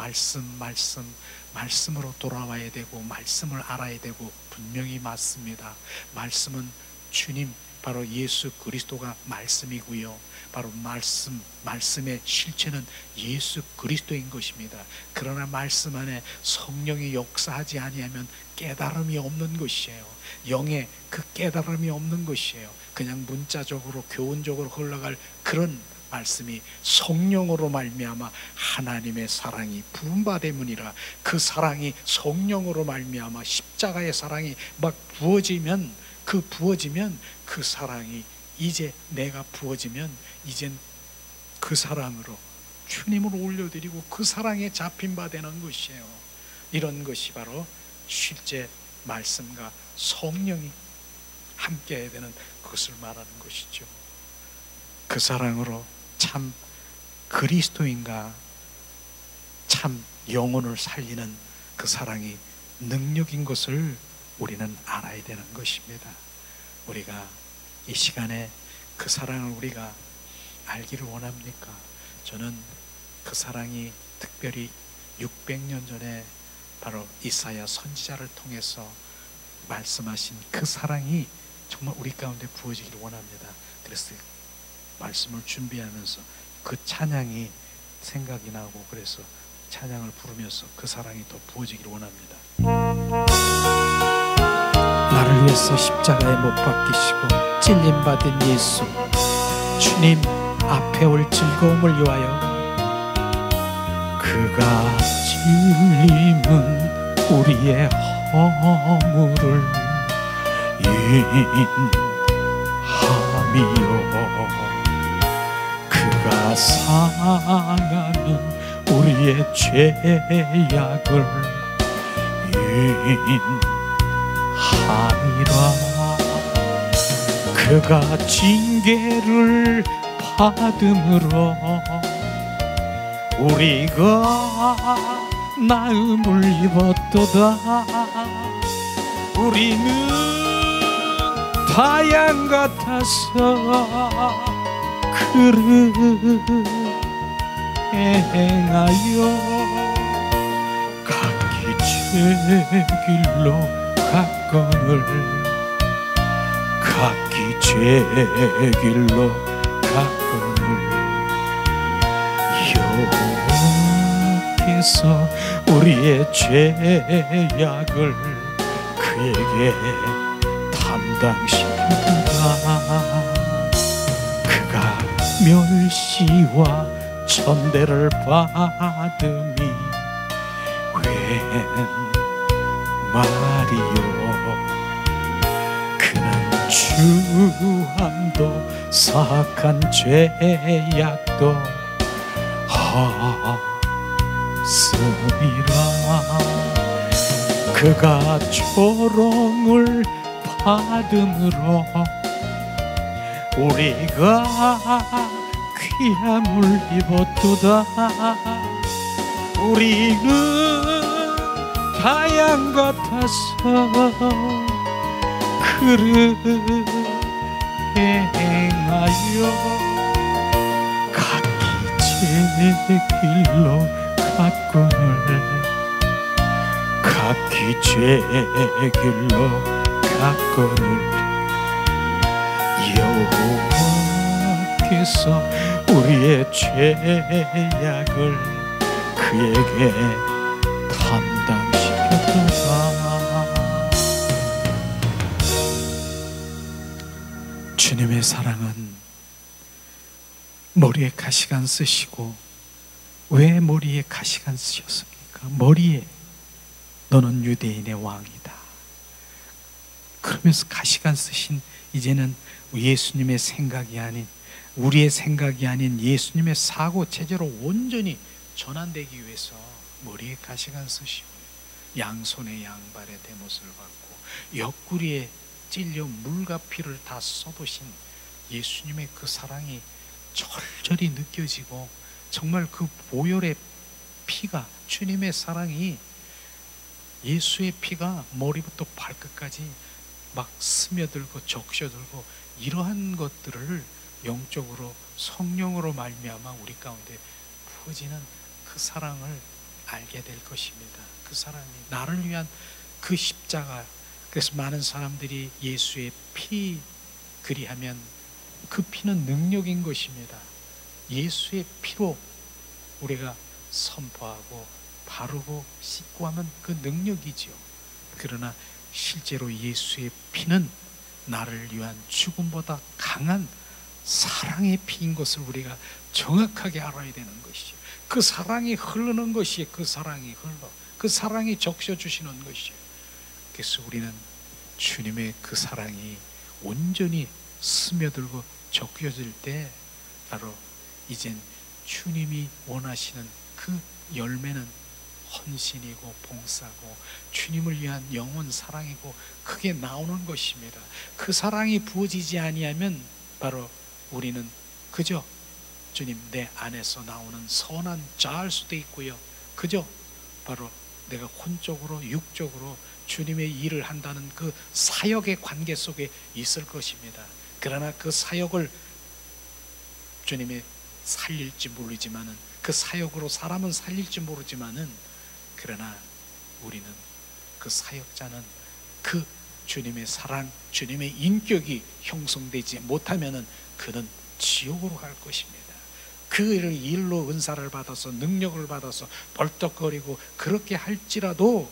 [SPEAKER 1] 말씀으로 돌아와야 되고 말씀을 알아야 되고, 분명히 맞습니다. 말씀은 주님, 바로 예수 그리스도가 말씀이고요, 바로 말씀의 실체는 예수 그리스도인 것입니다. 그러나 말씀 안에 성령이 역사하지 아니하면 깨달음이 없는 것이에요. 영의 그 깨달음이 없는 것이에요. 그냥 문자적으로 교훈적으로 흘러갈 그런 말씀이 성령으로 말미암아 하나님의 사랑이 부음받음이니라. 그 사랑이 성령으로 말미암아 십자가의 사랑이 막 부어지면 그 사랑이 이제 내가 부어지면 이젠 그 사랑으로 주님을 올려드리고 그 사랑에 잡힌 바 되는 것이에요. 이런 것이 바로 실제 말씀과 성령이 함께 해야 되는 그것을 말하는 것이죠. 그 사랑으로 참 그리스도인가, 참 영혼을 살리는 그 사랑이 능력인 것을 우리는 알아야 되는 것입니다. 우리가 이 시간에 그 사랑을 우리가 알기를 원합니까? 저는 그 사랑이 특별히 600년 전에 바로 이사야 선지자를 통해서 말씀하신 그 사랑이 정말 우리 가운데 부어지기를 원합니다. 그래서 말씀을 준비하면서 그 찬양이 생각이 나고, 그래서 찬양을 부르면서 그 사랑이 더 부어지기를 원합니다. 나를 위해서 십자가에 못 박히시고 찔림받은 예수, 주님 앞에 올 즐거움을 위하여 그가 찔림은 우리의 허물을 인함이요, 그가 상하는 우리의 죄악을 함이라. 그가 징계를 받음으로 우리가 나음을 입었도다. 우리는 타양 같아서 그를 행하여 각기 제 길로 갔거늘 각기 제 길로 갔거늘 여호와께서 우리의 죄악을 그에게 담당시켰다. 그가 멸시와 천대를 받음이 웬 말이요. 그는 주함도 사악한 죄악도 하음이라. 그가 조롱을 받음으로 우리가 귀함을 입었도다. 우리는 타양 같아서 그를 행하여 각기 제 길로 갔거늘 각기 제 길로 갔거늘 여호와께서 우리의 죄악을 그에게 담당시켰도다. 주님의 사랑은 머리에 가시관 쓰시고, 왜 머리에 가시관 쓰셨습니까? 머리에 너는 유대인의 왕이다 그러면서 가시관 쓰신, 이제는 예수님의 생각이 아닌, 우리의 생각이 아닌 예수님의 사고 체제로 온전히 전환되기 위해서 머리에 가시관 쓰시고, 양손에 양발에 대못을 받고 옆구리에 찔려 물과 피를 다 쏟으신 예수님의 그 사랑이 절절히 느껴지고, 정말 그 보혈의 피가, 주님의 사랑이, 예수의 피가 머리부터 발끝까지 막 스며들고 적셔들고, 이러한 것들을 영적으로 성령으로 말미암아 우리 가운데 부어지는 그 사랑을 알게 될 것입니다. 그 사랑이 나를 위한 그 십자가. 그래서 많은 사람들이 예수의 피 그리하면 그 피는 능력인 것입니다. 예수의 피로 우리가 선포하고 바르고 씻고 하면 그 능력이지요. 그러나 실제로 예수의 피는 나를 위한 죽음보다 강한 사랑의 피인 것을 우리가 정확하게 알아야 되는 것이죠. 그 사랑이 흐르는 것이, 그 사랑이 흘러, 그 사랑이 적셔주시는 것이죠. 그래서 우리는 주님의 그 사랑이 온전히 스며들고 적셔질 때, 바로 이젠 주님이 원하시는 그 열매는 헌신이고 봉사고 주님을 위한 영혼 사랑이고, 그게 나오는 것입니다. 그 사랑이 부어지지 아니하면 바로 우리는 그저 주님 내 안에서 나오는 선한 자할 수도 있고요, 그저 바로 내가 혼적으로 육적으로 주님의 일을 한다는 그 사역의 관계 속에 있을 것입니다. 그러나 그 사역을 주님이 살릴지 모르지만은, 그 사역으로 사람은 살릴지 모르지만은, 그러나 우리는, 그 사역자는 그 주님의 사랑, 주님의 인격이 형성되지 못하면은 그는 지옥으로 갈 것입니다. 그 일로 은사를 받아서 능력을 받아서 벌떡거리고 그렇게 할지라도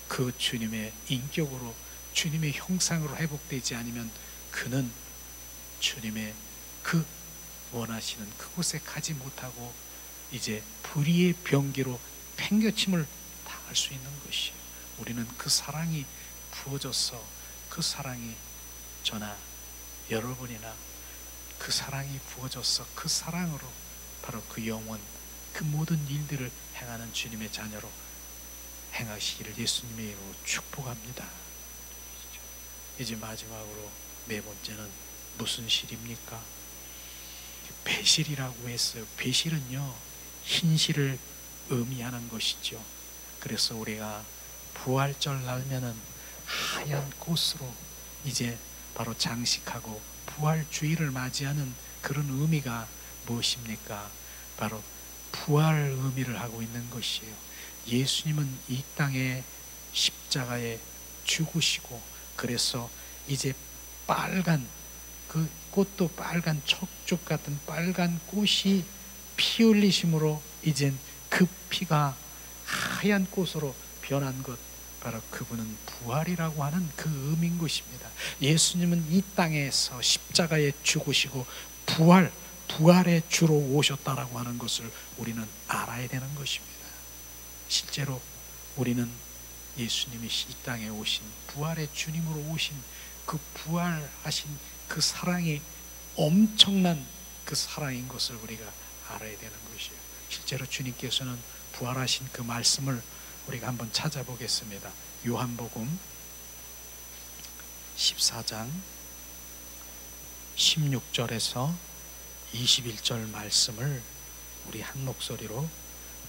[SPEAKER 1] 그 주님의 인격으로, 주님의 형상으로 회복되지 않으면 그는 주님의 그 원하시는 그곳에 가지 못하고 이제 불의의 병기로 팽겨침을 당할 수 있는 것이에요. 우리는 그 사랑이 부어져서, 그 사랑이 저나 여러분이나 그 사랑이 부어져서 그 사랑으로 바로 그 영혼, 그 모든 일들을 행하는 주님의 자녀로 행하시기를 예수님의 이름으로 축복합니다. 이제 마지막으로 네 번째는 무슨 실입니까? 배실이라고 했어요. 배실은요, 흰실을 의미하는 것이죠. 그래서 우리가 부활절 날면은 하얀 꽃으로 이제 바로 장식하고 부활주의를 맞이하는 그런 의미가 무엇입니까? 바로 부활 의미를 하고 있는 것이에요. 예수님은 이 땅에 십자가에 죽으시고, 그래서 이제 빨간 그 꽃도 빨간 척죽 같은 빨간 꽃이 피 흘리심으로 이젠 그 피가 하얀 꽃으로 변한 것, 바로 그분은 부활이라고 하는 그 의미인 것입니다. 예수님은 이 땅에서 십자가에 죽으시고 부활의 주로 오셨다라고 하는 것을 우리는 알아야 되는 것입니다. 실제로 우리는 예수님이 이 땅에 오신 부활의 주님으로 오신 그 부활하신 그 사랑이 엄청난 그 사랑인 것을 우리가 알아야 되는 것이에요. 실제로 주님께서는 부활하신 그 말씀을 우리가 한번 찾아보겠습니다. 요한복음 14장 16절에서 21절 말씀을 우리 한 목소리로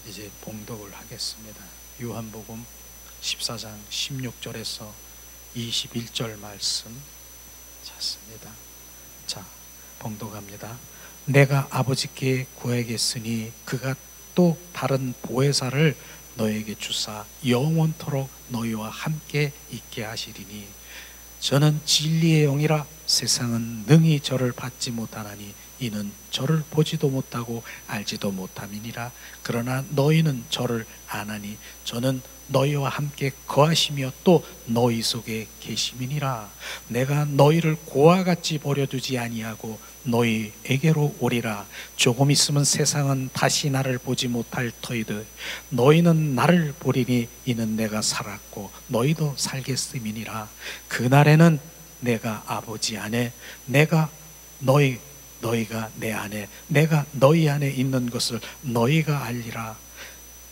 [SPEAKER 1] 이제 봉독을 하겠습니다. 요한복음 14장 16절에서 21절 말씀 찾습니다. 자, 봉독합니다. 내가 아버지께 구하겠으니 그가 또 다른 보혜사를 너에게 주사 영원토록 너희와 함께 있게 하시리니 저는 진리의 영이라 세상은 능히 저를 받지 못하나니 이는 저를 보지도 못하고 알지도 못함이니라. 그러나 너희는 저를 아나니 저는 너희와 함께 거하시며 또 너희 속에 계심이니라. 내가 너희를 고와 같이 버려두지 아니하고 너희에게로 오리라. 조금 있으면 세상은 다시 나를 보지 못할 터이듯 너희는 나를 보리니 이는 내가 살았고 너희도 살겠음이니라. 그날에는 내가 아버지 안에 너희가 내 안에 내가 너희 안에 있는 것을 너희가 알리라.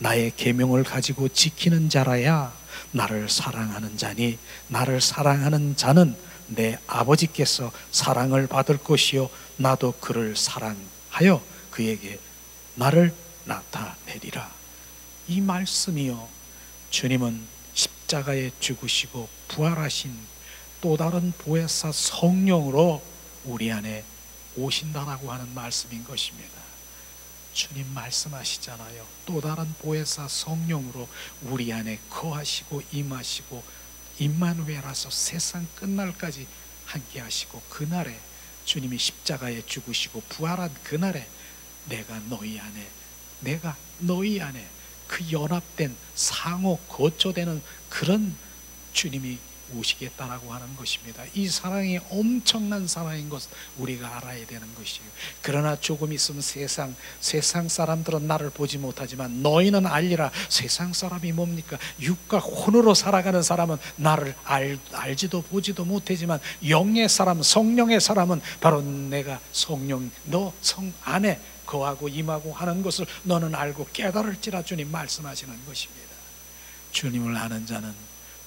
[SPEAKER 1] 나의 계명을 가지고 지키는 자라야 나를 사랑하는 자니 나를 사랑하는 자는 내 아버지께서 사랑을 받을 것이요 나도 그를 사랑하여 그에게 나를 나타내리라. 이 말씀이요, 주님은 십자가에 죽으시고 부활하신 또 다른 보혜사 성령으로 우리 안에 오신다라고 하는 말씀인 것입니다. 주님 말씀하시잖아요. 또 다른 보혜사 성령으로 우리 안에 거하시고 임하시고 임마누엘하셔서 세상 끝날까지 함께 하시고, 그날에 주님이 십자가에 죽으시고 부활한 그날에 내가 너희 안에 그 연합된 상호 거처되는 그런 주님이 오시겠다라고 하는 것입니다. 이 사랑이 엄청난 사랑인 것을 우리가 알아야 되는 것이에요. 그러나 조금 있으면 세상 사람들은 나를 보지 못하지만 너희는 알리라. 세상 사람이 뭡니까? 육과 혼으로 살아가는 사람은 나를 알지도 보지도 못하지만 영의 사람, 성령의 사람은 바로 내가 성령, 너 성 안에 거하고 임하고 하는 것을 너는 알고 깨달을지라 주님 말씀하시는 것입니다. 주님을 아는 자는,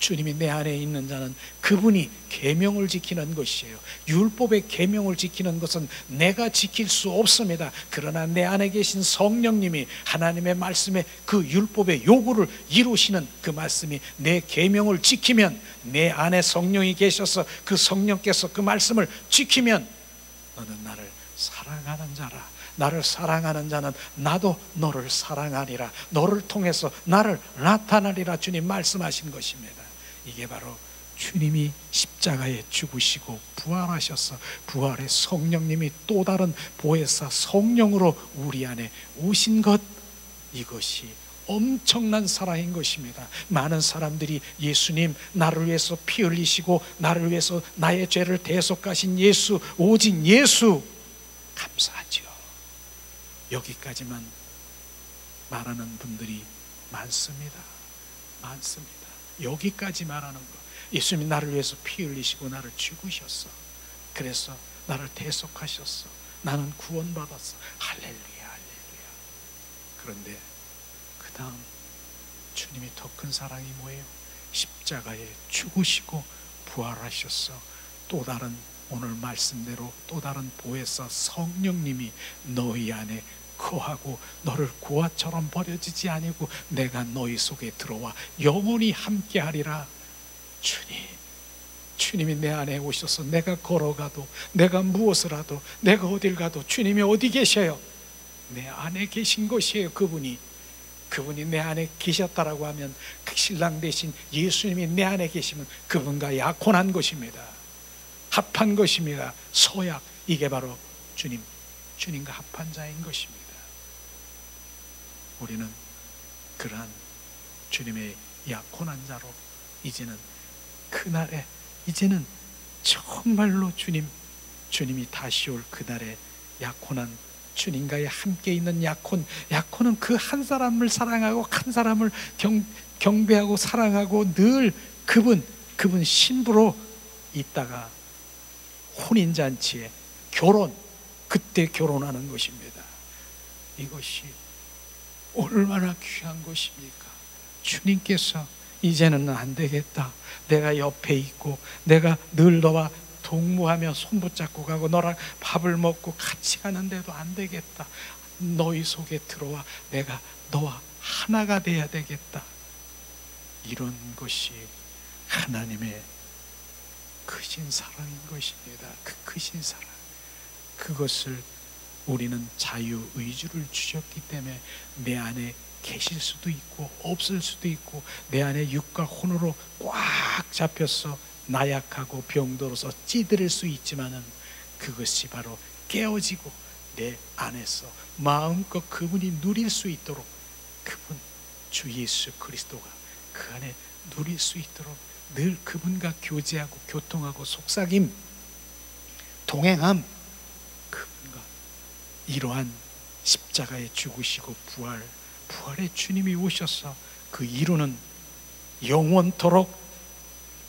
[SPEAKER 1] 주님이 내 안에 있는 자는 그분이 계명을 지키는 것이에요. 율법의 계명을 지키는 것은 내가 지킬 수 없습니다. 그러나 내 안에 계신 성령님이 하나님의 말씀에 그 율법의 요구를 이루시는 그 말씀이 내 계명을 지키면, 내 안에 성령이 계셔서 그 성령께서 그 말씀을 지키면 너는 나를 사랑하는 자라. 나를 사랑하는 자는 나도 너를 사랑하리라. 너를 통해서 나를 나타나리라. 주님 말씀하신 것입니다. 이게 바로 주님이 십자가에 죽으시고 부활하셔서 부활의 성령님이 또 다른 보혜사 성령으로 우리 안에 오신 것, 이것이 엄청난 사랑인 것입니다. 많은 사람들이 예수님, 나를 위해서 피 흘리시고 나를 위해서 나의 죄를 대속하신 예수, 오직 예수 감사하죠. 여기까지만 말하는 분들이 많습니다. 여기까지 말하는 거. 예수님이 나를 위해서 피 흘리시고 나를 죽으셨어. 그래서 나를 대속하셨어. 나는 구원받았어. 할렐루야, 할렐루야. 그런데 그 다음 주님 주님이 더 큰 사랑이 뭐예요? 십자가에 죽으시고 부활하셨어. 또 다른 오늘 말씀대로 또 다른 보혜사 성령님이 너희 안에 거하고 너를 고아처럼 버려지지 아니고 내가 너희 속에 들어와 영원히 함께하리라. 주님이 내 안에 오셔서 내가 걸어가도 내가 무엇을 하도 내가 어딜 가도 주님이 어디 계셔요? 내 안에 계신 것이에요. 그분이 내 안에 계셨다라고 하면 그 신랑 대신 예수님이 내 안에 계시면 그분과 약혼한 것입니다. 합한 것입니다. 서약, 이게 바로 주님과 합한 자인 것입니다. 우리는 그러한 주님의 약혼한 자로 이제는 그날에 이제는 정말로 주님이 다시 올 그날에 약혼한 주님과의 함께 있는 약혼은 그 한 사람을 사랑하고 한 사람을 경배하고 사랑하고 늘 그분 신부로 있다가 혼인잔치에 그때 결혼하는 것입니다. 이것이 얼마나 귀한 것입니까? 주님께서 이제는 안 되겠다. 내가 옆에 있고 내가 늘 너와 동무하며 손 붙잡고 가고 너랑 밥을 먹고 같이 가는데도 안 되겠다. 너희 속에 들어와 내가 너와 하나가 돼야 되겠다. 이런 것이 하나님의 크신 사랑인 것입니다. 그 크신 사랑, 그것을 우리는 자유의지를 주셨기 때문에 내 안에 계실 수도 있고 없을 수도 있고 내 안에 육과 혼으로 꽉 잡혀서 나약하고 병들어서 찌들을 수 있지만은 그것이 바로 깨어지고 내 안에서 마음껏 그분이 누릴 수 있도록 그분 주 예수 그리스도가 그 안에 누릴 수 있도록 늘 그분과 교제하고 교통하고 속삭임 동행함, 그분과 이러한 십자가에 죽으시고 부활의 주님이 오셔서 그 이루는 영원토록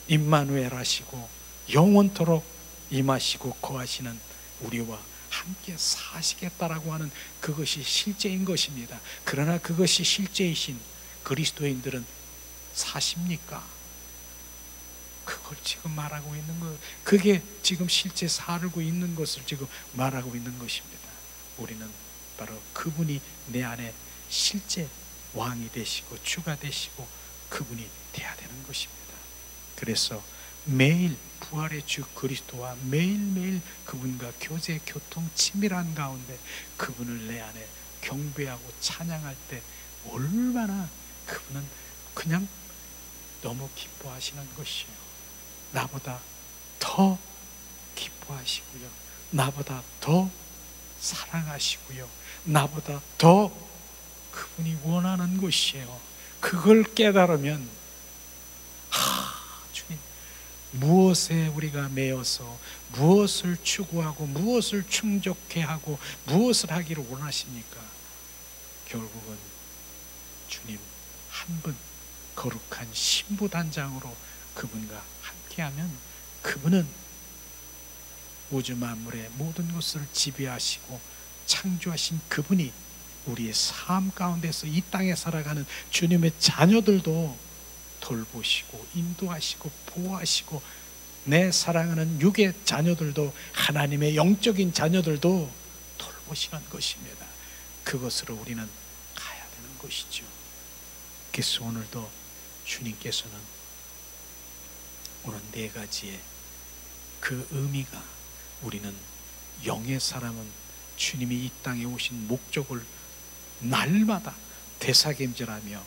[SPEAKER 1] 임마누엘 하시고 영원토록 임하시고 거하시는 우리와 함께 사시겠다라고 하는 그것이 실제인 것입니다. 그러나 그것이 실제이신 그리스도인들은 사십니까? 그걸 지금 말하고 있는 거, 그게 지금 실제 살고 있는 것을 지금 말하고 있는 것입니다. 우리는 바로 그분이 내 안에 실제 왕이 되시고 주가 되시고 그분이 돼야 되는 것입니다. 그래서 매일 부활의 주 그리스도와 매일매일 그분과 교제, 교통, 친밀한 가운데 그분을 내 안에 경배하고 찬양할 때 얼마나 그분은 그냥 너무 기뻐하시는 것이에요. 나보다 더 기뻐하시고요, 나보다 더 사랑하시고요, 나보다 더 그분이 원하는 것이에요. 그걸 깨달으면 주님, 무엇에 우리가 매여서 무엇을 추구하고 무엇을 충족해 하고 무엇을 하기를 원하십니까? 결국은 주님 한 분 거룩한 신부단장으로 그분과 함께하면 그분은 우주 만물의 모든 것을 지배하시고 창조하신 그분이 우리의 삶 가운데서 이 땅에 살아가는 주님의 자녀들도 돌보시고 인도하시고 보호하시고 내 사랑하는 육의 자녀들도 하나님의 영적인 자녀들도 돌보시는 것입니다. 그것으로 우리는 가야 되는 것이죠. 그래서 오늘도 주님께서는 오늘 네 가지의 그 의미가 우리는 영의 사람은 주님이 이 땅에 오신 목적을 날마다 되새김질하며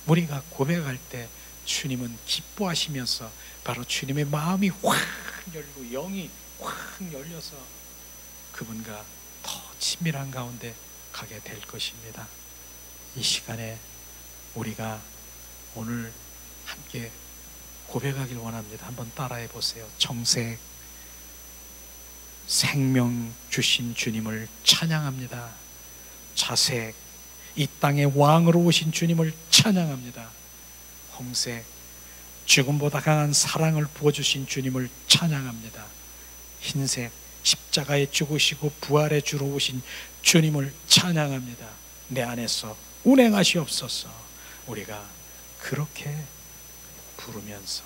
[SPEAKER 1] 우리가 고백할 때 주님은 기뻐하시면서 바로 주님의 마음이 확 열리고 영이 확 열려서 그분과 더 친밀한 가운데 가게 될 것입니다. 이 시간에 우리가 오늘 함께 고백하길 원합니다. 한번 따라해 보세요. 정색, 생명 주신 주님을 찬양합니다. 자색, 이 땅의 왕으로 오신 주님을 찬양합니다. 홍색, 죽음보다 강한 사랑을 부어주신 주님을 찬양합니다. 흰색, 십자가에 죽으시고 부활의 주로 오신 주님을 찬양합니다. 내 안에서 운행하시옵소서. 우리가 그렇게 부르면서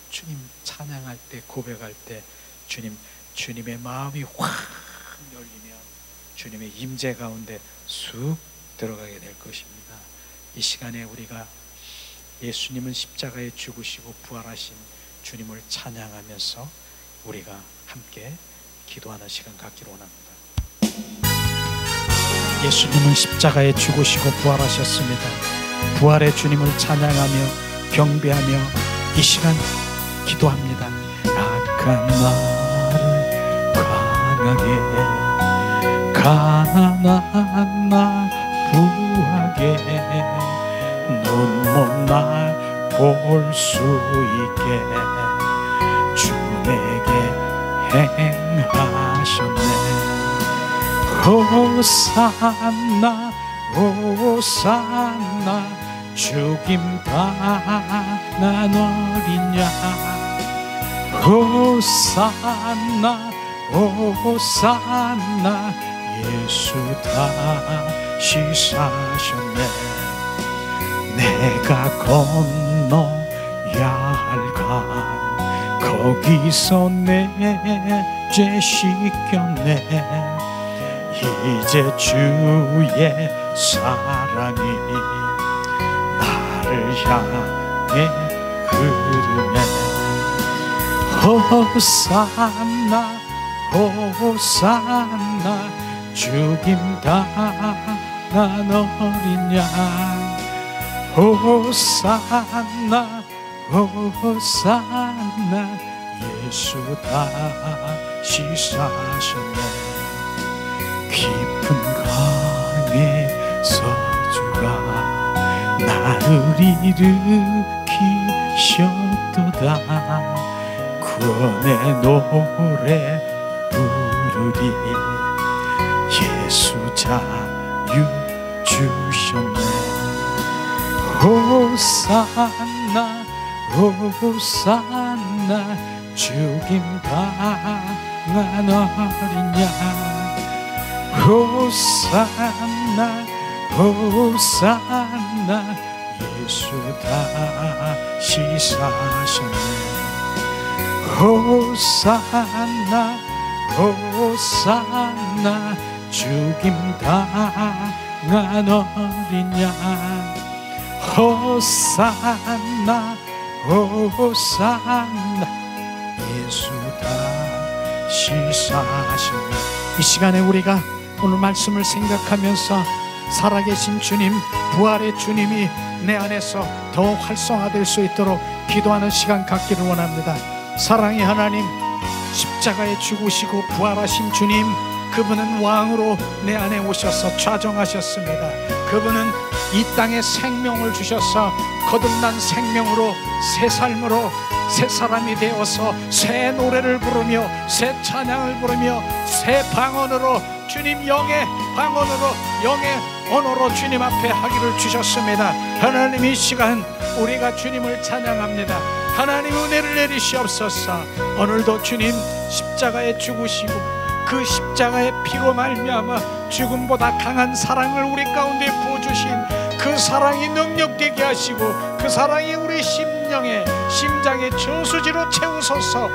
[SPEAKER 1] 주님 찬양할 때, 고백할 때 주님의 마음이 확 열리며 주님의 임재 가운데 쑥 들어가게 될 것입니다. 이 시간에 우리가 예수님은 십자가에 죽으시고 부활하신 주님을 찬양하면서 우리가 함께 기도하는 시간 갖기로 원합니다. 예수님은 십자가에 죽으시고 부활하셨습니다. 부활의 주님을 찬양하며 경배하며 이 시간 기도합니다. 악한 나를 강하게, 가난한 나 부하게, 눈먼 날 볼 수 있게 주 내게 행하셨네. 호산나 호산나 죽임 당한 어린 양. 호산나 호산나 예수 다시 사셨네. 내가 건너야 할 강 거기서 내 죄 씻겼네. 이제 주의 사랑이 나를 향해 흐르네. 호산나 호산나 죽임 당한 어린 양. 호산나 호산나 예수 다시 사셨네. 깊은 강에서 주가 나를 일으키셨도다. 구원의 노래 부르리. 예수 자유 주셨네. 호산나 호산나 죽임 당한 어린 양. 호산나 호산나 예수 다시 사셨네. 호산나 호산나 죽임 당한 어린 양. 호산나 호산나 예수 다시 사셨네. 이 시간에 우리가 오늘 말씀을 생각하면서 살아계신 주님, 부활의 주님이 내 안에서 더 활성화될 수 있도록 기도하는 시간 갖기를 원합니다. 사랑의 하나님, 십자가에 죽으시고 부활하신 주님, 그분은 왕으로 내 안에 오셔서 좌정하셨습니다. 그분은 이 땅에 생명을 주셔서 거듭난 생명으로 새 삶으로 새 사람이 되어서 새 노래를 부르며 새 찬양을 부르며 새 방언으로 주님 영의 방언으로 영의 언어로 주님 앞에 하기를 주셨습니다. 하나님, 이 시간 우리가 주님을 찬양합니다. 하나님, 은혜를 내리시옵소서. 오늘도 주님 십자가에 죽으시고 그 십자가의 피로 말미암아 죽음보다 강한 사랑을 우리 가운데 부어주신 그 사랑이 능력되게 하시고 그 사랑이 우리 심령에 심장의 저수지로 채우소서.